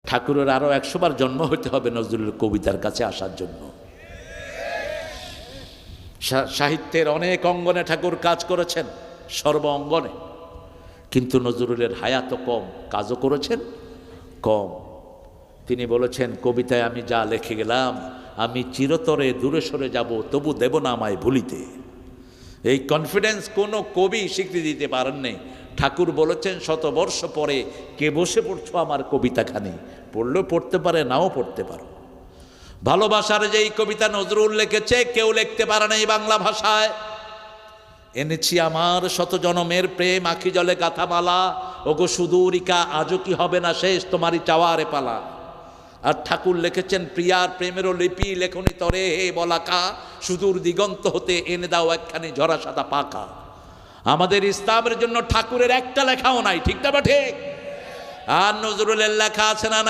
ঠাকুরের আরো 100 বার জন্ম হতে হবে নজরুলের কবিতার কাছে আসার জন্য। সাহিত্যের অনেক অঙ্গনে ঠাকুর কাজ করেছেন, সর্ব অঙ্গনে, কিন্তু নজরুলের হায়াত কম, কাজও করেছেন কম। তিনি বলেছেন, কবিতায় আমি যা লিখে গেলাম, আমি চিরতরে দূরে সরে যাব, তবু দেব না আমায় ভুলিতে। এই কনফিডেন্স কোনো কবি স্বীকৃতি দিতে পারেননি। ঠাকুর বলেছেন, 100 বর্ষ পরে কে বসে পড়ছো আমার কবিতাখানি, পড়লেও পড়তে পারে, নাও পড়তে পারো। ভালোবাসার যেই কবিতা নজরুল লিখেছে, কেউ লিখতে পারে না এই বাংলা ভাষায়। এনেছি আমার 100 জনমের প্রেম, আখি জলে গাথামালা, ওগো সুদূরিকা আজও কি হবে না শেষ তোমারই চাওয়ারে পালা। আর ঠাকুর লিখেছেন, প্রিয়ার প্রেমেরও লিপি লেখনি তরে হে বলাকা, সুদূর দিগন্ত হতে এনে দাও একখানি ঝরা সাদা পাকা। আমাদের ইসলামের জন্য ঠাকুরের একটা লেখাও নাই, ঠিক না বা ঠিক? আর নজরুলের লেখা আছে না নাই?